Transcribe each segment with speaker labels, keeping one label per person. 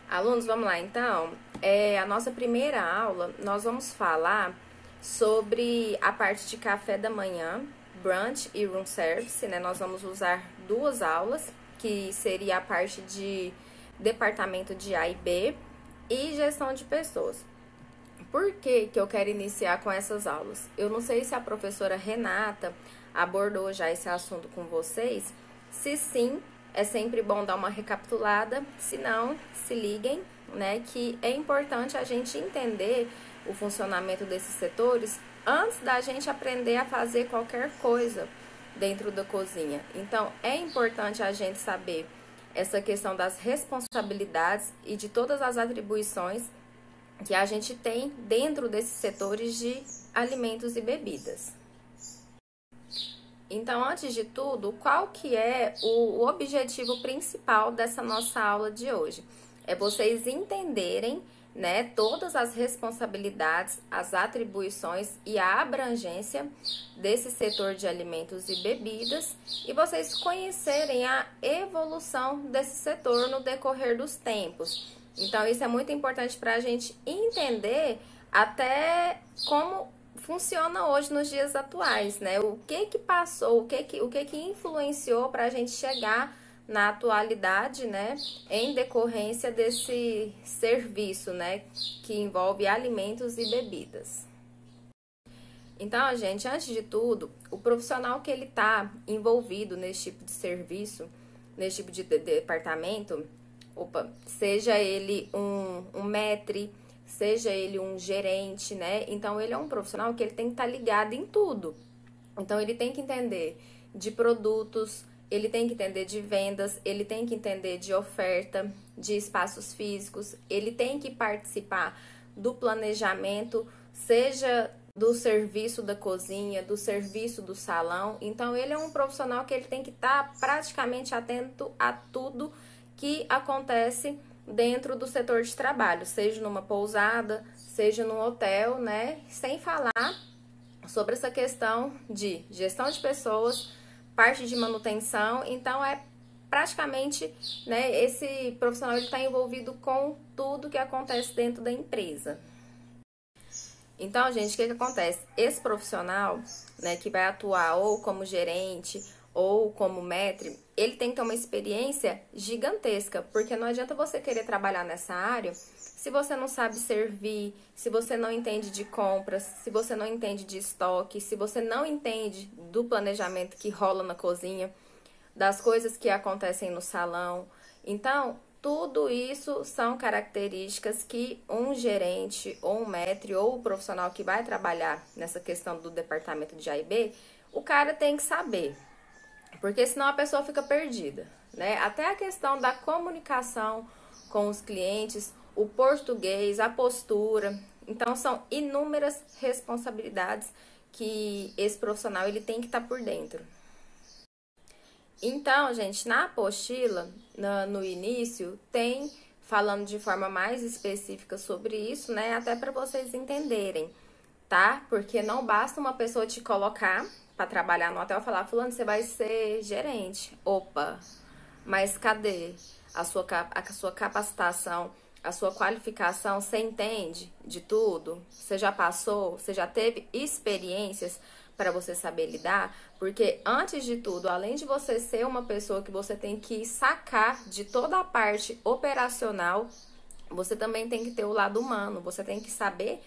Speaker 1: Alunos, vamos lá então. A nossa primeira aula, nós vamos falar sobre a parte de café da manhã, brunch e room service, né? Nós vamos usar duas aulas, que seria a parte de departamento de A e B e gestão de pessoas. Por que que eu quero iniciar com essas aulas? Eu não sei se a professora Renata abordou já esse assunto com vocês. Se sim, é sempre bom dar uma recapitulada. Se não, se liguem, né, que é importante a gente entender o funcionamento desses setores antes da gente aprender a fazer qualquer coisa dentro da cozinha. Então, é importante a gente saber essa questão das responsabilidades e de todas as atribuições que a gente tem dentro desses setores de alimentos e bebidas. Então, antes de tudo, qual que é o objetivo principal dessa nossa aula de hoje? É vocês entenderem, né, todas as responsabilidades, as atribuições e a abrangência desse setor de alimentos e bebidas e vocês conhecerem a evolução desse setor no decorrer dos tempos. Então, isso é muito importante para a gente entender até como funciona hoje nos dias atuais, né? O que passou, o que influenciou para a gente chegar na atualidade, né? Em decorrência desse serviço, né? Que envolve alimentos e bebidas. Então, gente, antes de tudo, o profissional que ele está envolvido nesse tipo de serviço, nesse tipo de departamento, seja ele um maître, seja ele um gerente, né? Então, ele é um profissional que ele tem que estar ligado em tudo. Então, ele tem que entender de produtos, ele tem que entender de vendas, ele tem que entender de oferta, de espaços físicos, ele tem que participar do planejamento, seja do serviço da cozinha, do serviço do salão. Então, ele é um profissional que ele tem que estar praticamente atento a tudo que acontece dentro do setor de trabalho, seja numa pousada, seja num hotel, né? Sem falar sobre essa questão de gestão de pessoas, parte de manutenção. Então, é praticamente, né, esse profissional está envolvido com tudo que acontece dentro da empresa. Então, gente, o que acontece? Esse profissional, né, que vai atuar ou como gerente ou como maître, ele tem que ter uma experiência gigantesca, porque não adianta você querer trabalhar nessa área se você não sabe servir, se você não entende de compras, se você não entende de estoque, se você não entende do planejamento que rola na cozinha, das coisas que acontecem no salão. Então, tudo isso são características que um gerente ou um maître ou o profissional que vai trabalhar nessa questão do departamento de A e B, o cara tem que saber. Porque senão a pessoa fica perdida, né? Até a questão da comunicação com os clientes, o português, a postura. Então, são inúmeras responsabilidades que esse profissional ele tem que estar por dentro. Então, gente, na apostila, no início, tem falando de forma mais específica sobre isso, né? Até para vocês entenderem, tá? Porque não basta uma pessoa te colocar para trabalhar no hotel e falar, fulano, você vai ser gerente. Opa, mas cadê a sua capacitação, a sua qualificação? Você entende de tudo? Você já passou? Você já teve experiências para você saber lidar? Porque antes de tudo, além de você ser uma pessoa que você tem que sacar de toda a parte operacional, você também tem que ter o lado humano, você tem que saber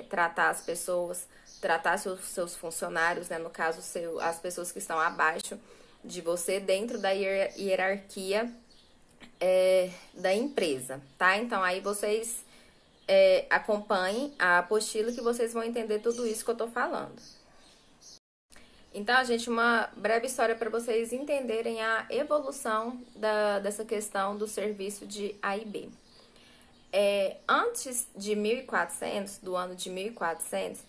Speaker 1: tratar as pessoas, tratar seus funcionários, né? No caso, as pessoas que estão abaixo de você dentro da hierarquia da empresa, tá? Então, aí vocês acompanhem a apostila que vocês vão entender tudo isso que eu tô falando. Então, gente, uma breve história para vocês entenderem a evolução dessa questão do serviço de A e B. Antes de 1400, do ano de 1400,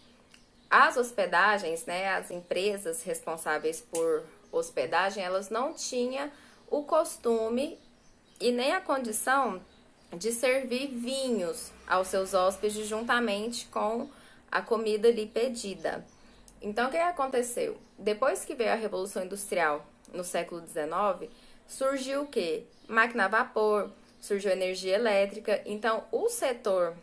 Speaker 1: as hospedagens, né, as empresas responsáveis por hospedagem, elas não tinham o costume e nem a condição de servir vinhos aos seus hóspedes juntamente com a comida ali pedida. Então, o que aconteceu? Depois que veio a Revolução Industrial no século XIX, surgiu o quê? Máquina a vapor, surgiu energia elétrica. Então, o setor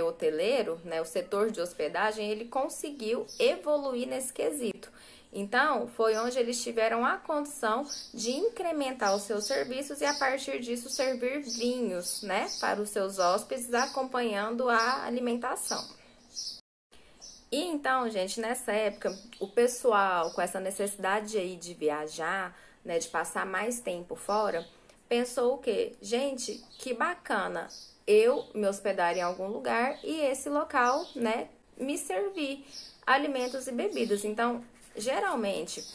Speaker 1: hoteleiro, né, o setor de hospedagem, ele conseguiu evoluir nesse quesito. Então, foi onde eles tiveram a condição de incrementar os seus serviços e, a partir disso, servir vinhos, né, para os seus hóspedes, acompanhando a alimentação. E então, gente, nessa época, o pessoal com essa necessidade aí de viajar, né, de passar mais tempo fora, pensou o quê? Gente, que bacana eu me hospedar em algum lugar e esse local, né, me servir alimentos e bebidas. Então, geralmente,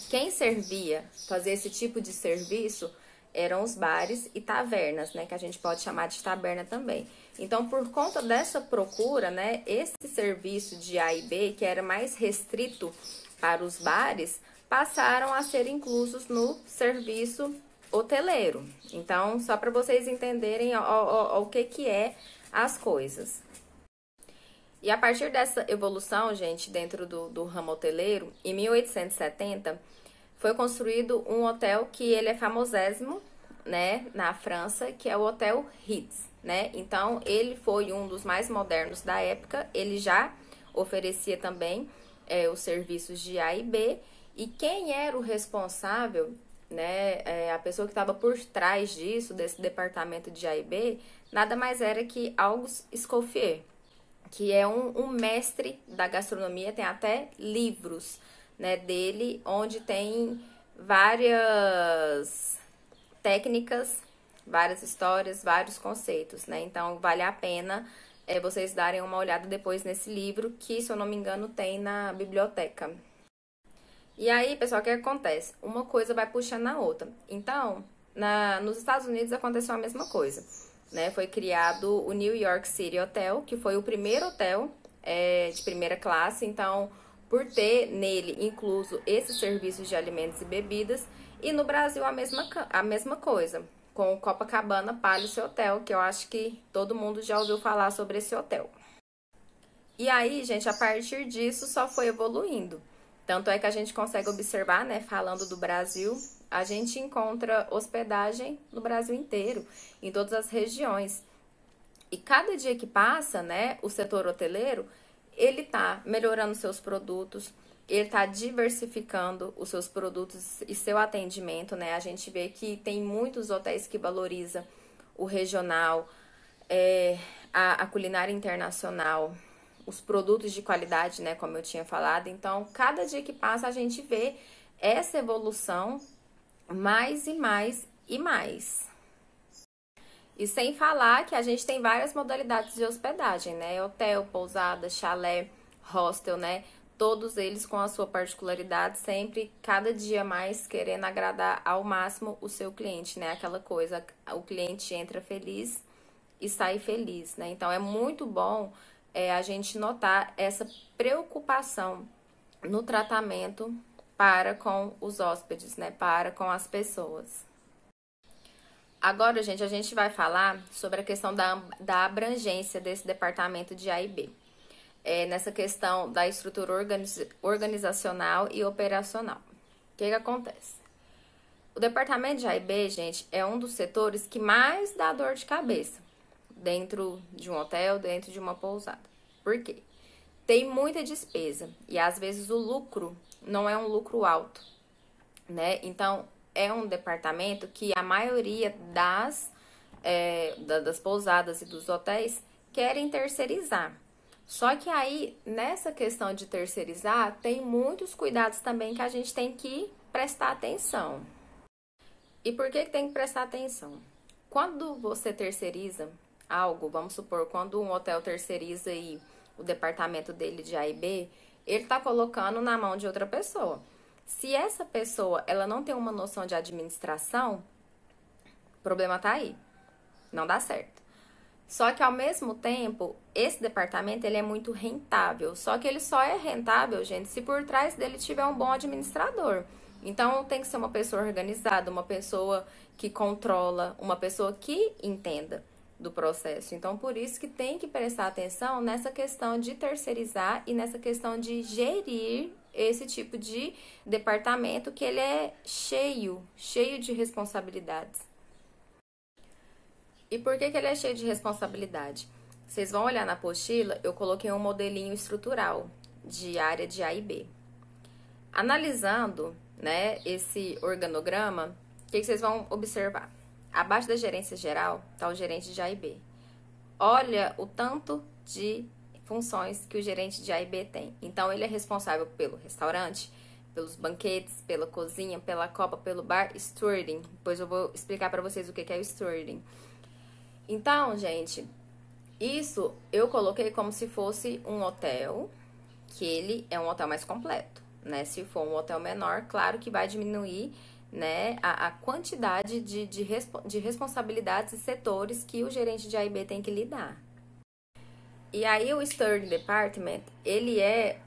Speaker 1: quem servia, fazer esse tipo de serviço, eram os bares e tavernas, né, que a gente pode chamar de taberna também. Então, por conta dessa procura, né, esse serviço de A e B, que era mais restrito para os bares, passaram a ser inclusos no serviço hoteleiro. Então, só para vocês entenderem o que é as coisas. E a partir dessa evolução, gente, dentro do ramo hoteleiro, em 1870, foi construído um hotel que ele é famosésimo, né, na França, que é o Hotel Ritz, né? Então, ele foi um dos mais modernos da época, ele já oferecia também os serviços de A e B, e quem era o responsável, né, a pessoa que estava por trás disso, desse departamento de A e B, nada mais era que Auguste Escoffier, que é um mestre da gastronomia, tem até livros, né, dele, onde tem várias técnicas, várias histórias, vários conceitos, né? Então, vale a pena vocês darem uma olhada depois nesse livro, que, se eu não me engano, tem na biblioteca. E aí, pessoal, o que acontece? Uma coisa vai puxando a outra. Então, nos Estados Unidos aconteceu a mesma coisa, né? Foi criado o New York City Hotel, que foi o primeiro hotel de primeira classe. Então, por ter nele incluso esses serviços de alimentos e bebidas. E no Brasil a mesma coisa, com o Copacabana Palace Hotel, que eu acho que todo mundo já ouviu falar sobre esse hotel. E aí, gente, a partir disso só foi evoluindo. Tanto é que a gente consegue observar, né, falando do Brasil, a gente encontra hospedagem no Brasil inteiro, em todas as regiões. E cada dia que passa, né, o setor hoteleiro, ele tá melhorando seus produtos, ele tá diversificando os seus produtos e seu atendimento, né? A gente vê que tem muitos hotéis que valorizam o regional, a culinária internacional, os produtos de qualidade, né, como eu tinha falado. Então, cada dia que passa, a gente vê essa evolução mais e mais e mais. E sem falar que a gente tem várias modalidades de hospedagem, né? Hotel, pousada, chalé, hostel, né? Todos eles com a sua particularidade, sempre, cada dia mais, querendo agradar ao máximo o seu cliente, né? Aquela coisa, o cliente entra feliz e sai feliz, né? Então, é muito bom a gente notar essa preocupação no tratamento para com os hóspedes, né? Para com as pessoas. Agora, gente, a gente vai falar sobre a questão da abrangência desse departamento de A e B. Nessa questão da estrutura organizacional e operacional. O que acontece? O departamento de A e B, gente, é um dos setores que mais dá dor de cabeça dentro de um hotel, dentro de uma pousada. Por quê? Tem muita despesa e, às vezes, o lucro não é um lucro alto, né? Então, é um departamento que a maioria das pousadas e dos hotéis querem terceirizar. Só que aí, nessa questão de terceirizar, tem muitos cuidados também que a gente tem que prestar atenção. E por que tem que prestar atenção? Quando você terceiriza algo, vamos supor, quando um hotel terceiriza aí o departamento dele de A e B, ele está colocando na mão de outra pessoa. Se essa pessoa ela não tem uma noção de administração, o problema tá aí. Não dá certo. Só que, ao mesmo tempo, esse departamento ele é muito rentável. Só que ele só é rentável, gente, se por trás dele tiver um bom administrador. Então, tem que ser uma pessoa organizada, uma pessoa que controla, uma pessoa que entenda do processo. Então, por isso que tem que prestar atenção nessa questão de terceirizar e nessa questão de gerir esse tipo de departamento que ele é cheio de responsabilidades. E por que ele é cheio de responsabilidade? Vocês vão olhar na apostila, eu coloquei um modelinho estrutural de área de A e B. Analisando, né, esse organograma, o que vocês vão observar? Abaixo da gerência geral está o gerente de A e B. Olha o tanto de funções que o gerente de A e B tem. Então, ele é responsável pelo restaurante, pelos banquetes, pela cozinha, pela copa, pelo bar, stewarding. Depois eu vou explicar para vocês o que é o stewarding. Então, gente, isso eu coloquei como se fosse um hotel, que ele é um hotel mais completo, né? Se for um hotel menor, claro que vai diminuir, né, a quantidade de responsabilidades e setores que o gerente de A e B tem que lidar. E aí o Stewarding Department, ele é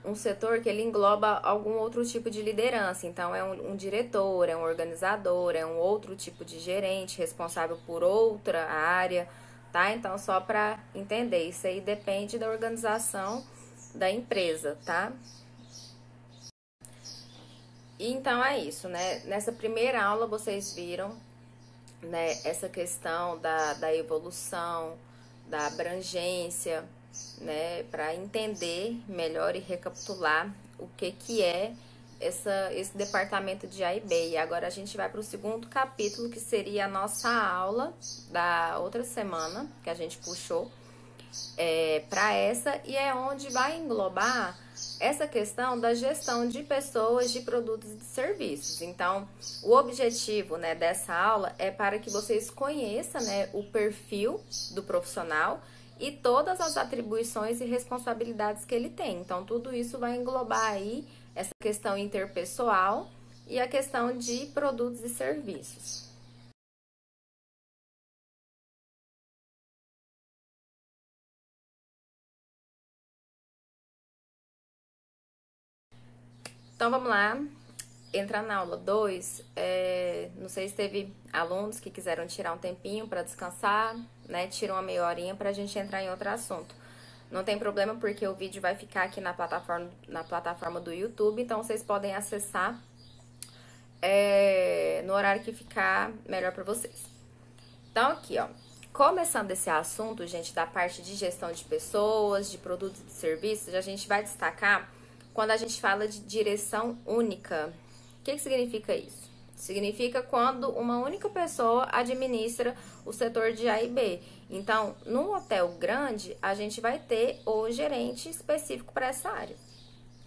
Speaker 1: um setor que ele engloba algum outro tipo de liderança. Então, é um diretor, é um organizador, é um outro tipo de gerente responsável por outra área, tá? Então, só para entender, isso aí depende da organização da empresa, tá? Então, é isso, né? Nessa primeira aula, vocês viram, né, essa questão da evolução, da abrangência, né, para entender melhor e recapitular o que é esse departamento de A e B. E agora a gente vai para o segundo capítulo, que seria a nossa aula da outra semana, que a gente puxou para essa, e é onde vai englobar essa questão da gestão de pessoas, de produtos e de serviços. Então, o objetivo, né, dessa aula é para que vocês conheçam, né, o perfil do profissional e todas as atribuições e responsabilidades que ele tem. Então, tudo isso vai englobar aí essa questão interpessoal e a questão de produtos e serviços. Então, vamos lá. Entrar na aula 2, não sei se teve alunos que quiseram tirar um tempinho para descansar, né? Tira uma meia horinha para a gente entrar em outro assunto. Não tem problema, porque o vídeo vai ficar aqui na plataforma do YouTube, então vocês podem acessar no horário que ficar melhor para vocês. Então, aqui, ó, começando esse assunto, gente, da parte de gestão de pessoas, de produtos e de serviços, a gente vai destacar quando a gente fala de direção única. O que significa isso? Significa quando uma única pessoa administra o setor de A e B. Então, num hotel grande, a gente vai ter o gerente específico para essa área.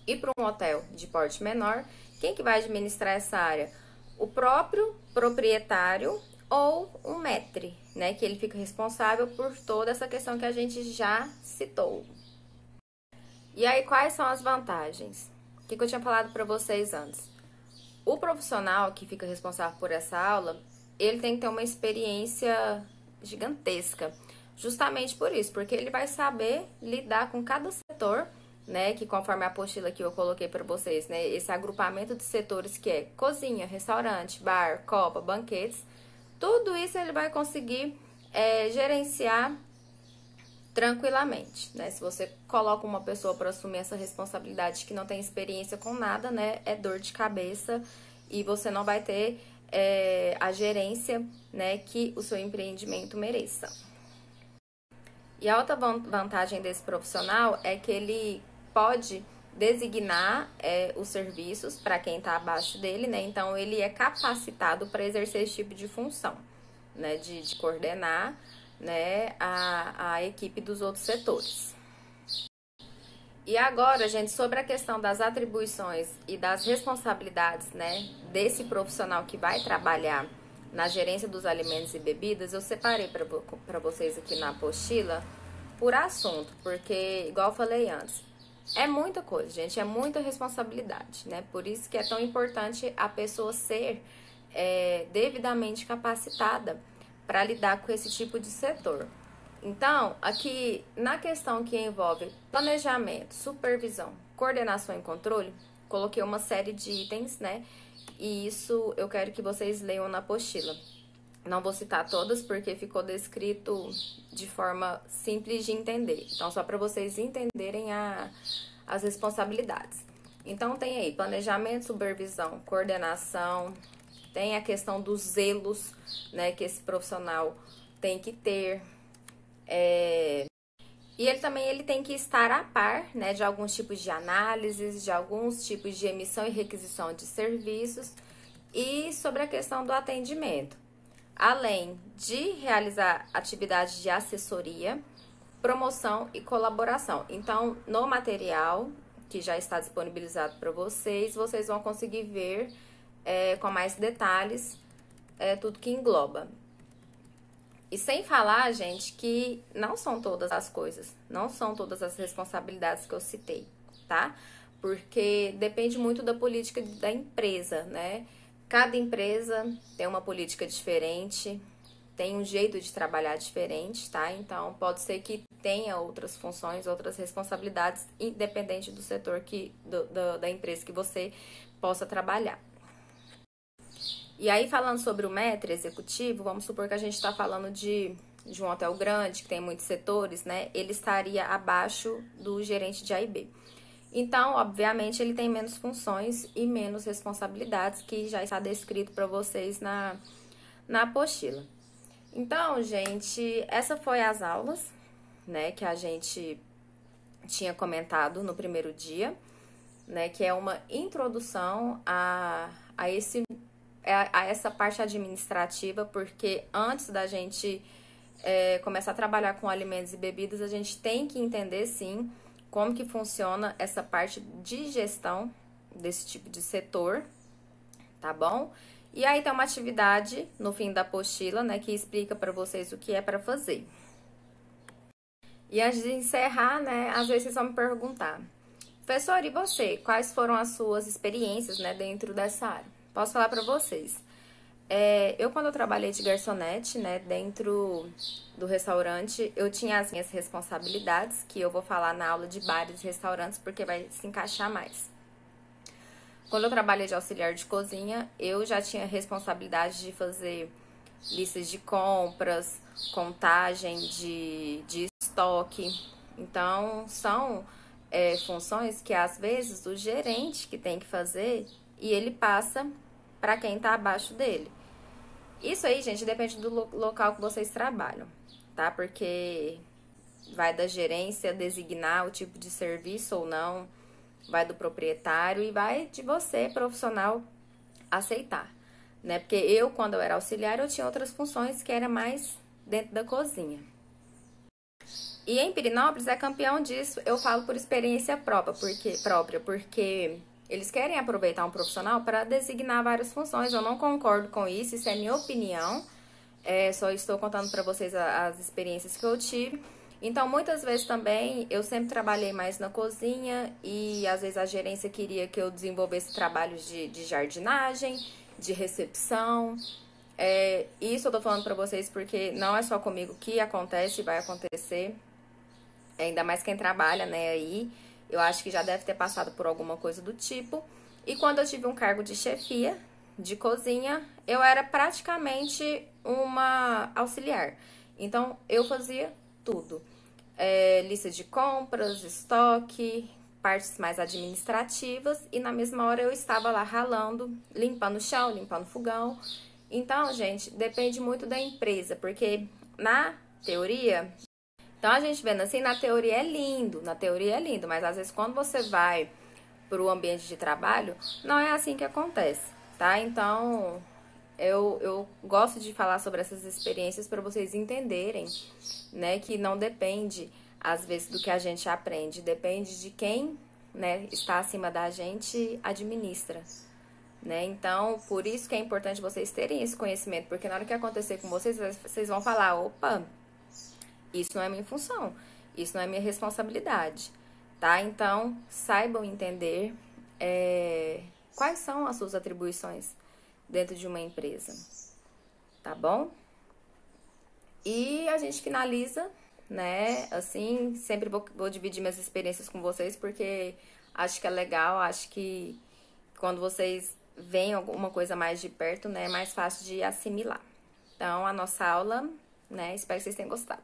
Speaker 1: E para um hotel de porte menor, quem que vai administrar essa área? O próprio proprietário ou um maître, né? Que ele fica responsável por toda essa questão que a gente já citou. E aí, quais são as vantagens? O que eu tinha falado para vocês antes? O profissional que fica responsável por essa aula, ele tem que ter uma experiência gigantesca. Justamente por isso, porque ele vai saber lidar com cada setor, né? Que conforme a apostila que eu coloquei para vocês, né? Esse agrupamento de setores que é cozinha, restaurante, bar, copa, banquetes. Tudo isso ele vai conseguir gerenciar tranquilamente, né? Se você coloca uma pessoa para assumir essa responsabilidade que não tem experiência com nada, né? É dor de cabeça e você não vai ter a gerência, né, que o seu empreendimento mereça. E a outra vantagem desse profissional é que ele pode designar os serviços para quem está abaixo dele, né? Então, ele é capacitado para exercer esse tipo de função, né? De coordenar, né, a equipe dos outros setores. E agora, gente, sobre a questão das atribuições e das responsabilidades, né, desse profissional que vai trabalhar na gerência dos alimentos e bebidas, eu separei para vocês aqui na apostila por assunto, porque, igual eu falei antes, é muita coisa, gente, é muita responsabilidade, né? Por isso que é tão importante a pessoa ser devidamente capacitada para lidar com esse tipo de setor. Então, aqui na questão que envolve planejamento, supervisão, coordenação e controle, coloquei uma série de itens, né? E isso eu quero que vocês leiam na apostila. Não vou citar todas porque ficou descrito de forma simples de entender. Então, só para vocês entenderem as responsabilidades. Então, tem aí planejamento, supervisão, coordenação, tem a questão dos zelos, né, que esse profissional tem que ter. E ele tem que estar a par, né, de alguns tipos de análises, de alguns tipos de emissão e requisição de serviços e sobre a questão do atendimento. Além de realizar atividades de assessoria, promoção e colaboração. Então, no material que já está disponibilizado para vocês, vocês vão conseguir ver com mais detalhes tudo que engloba. E sem falar, gente, que não são todas as coisas, não são todas as responsabilidades que eu citei, tá? Porque depende muito da política da empresa, né? Cada empresa tem uma política diferente, tem um jeito de trabalhar diferente, tá? Então, pode ser que tenha outras funções, outras responsabilidades, independente do setor da empresa que você possa trabalhar. E aí, falando sobre o maître executivo, vamos supor que a gente está falando de um hotel grande, que tem muitos setores, né? Ele estaria abaixo do gerente de A e B. Então, obviamente, ele tem menos funções e menos responsabilidades, que já está descrito para vocês na apostila. Então, gente, essa foi as aulas, né, que a gente tinha comentado no primeiro dia, né, que é uma introdução a essa parte administrativa, porque antes da gente começar a trabalhar com alimentos e bebidas, a gente tem que entender, sim, como que funciona essa parte de gestão desse tipo de setor, tá bom? E aí tem uma atividade no fim da apostila, né, que explica para vocês o que é para fazer. E antes de encerrar, né, às vezes vocês vão me perguntar, professor, e você? Quais foram as suas experiências, né, dentro dessa área? Posso falar para vocês. Quando eu trabalhei de garçonete, né, dentro do restaurante, eu tinha as minhas responsabilidades, que eu vou falar na aula de bares e restaurantes, porque vai se encaixar mais. Quando eu trabalhei de auxiliar de cozinha, eu já tinha responsabilidade de fazer listas de compras, contagem de estoque. Então, são funções que, às vezes, o gerente que tem que fazer e ele passa para quem está abaixo dele. Isso aí, gente, depende do local que vocês trabalham, tá? Porque vai da gerência designar o tipo de serviço ou não, vai do proprietário e vai de você, profissional, aceitar, né? Porque eu, quando eu era auxiliar, eu tinha outras funções que era mais dentro da cozinha. E em Pirenópolis é campeão disso, eu falo por experiência própria, porque eles querem aproveitar um profissional para designar várias funções. Eu não concordo com isso, isso é minha opinião. Só estou contando para vocês as experiências que eu tive. Então, muitas vezes também, eu sempre trabalhei mais na cozinha e às vezes a gerência queria que eu desenvolvesse trabalhos de jardinagem, de recepção. Isso eu tô falando para vocês porque não é só comigo que acontece e vai acontecer. Ainda mais quem trabalha, né, aí. Eu acho que já deve ter passado por alguma coisa do tipo. E quando eu tive um cargo de chefia de cozinha, eu era praticamente uma auxiliar. Então, eu fazia tudo. Lista de compras, estoque, partes mais administrativas. E na mesma hora eu estava lá ralando, limpando o chão, limpando o fogão. Então, gente, depende muito da empresa. Porque na teoria... Então, a gente vendo assim, na teoria é lindo, mas às vezes quando você vai para o ambiente de trabalho, não é assim que acontece, tá? Então, eu gosto de falar sobre essas experiências para vocês entenderem, né, que não depende, às vezes, do que a gente aprende, depende de quem, né, está acima da gente administra, né? Então, por isso que é importante vocês terem esse conhecimento, porque na hora que acontecer com vocês, vocês vão falar, opa... Isso não é minha função, isso não é minha responsabilidade, tá? Então, saibam entender quais são as suas atribuições dentro de uma empresa, tá bom? E a gente finaliza, né? Assim, sempre vou dividir minhas experiências com vocês, porque acho que é legal, acho que quando vocês veem alguma coisa mais de perto, né, é mais fácil de assimilar. Então, a nossa aula, né, espero que vocês tenham gostado.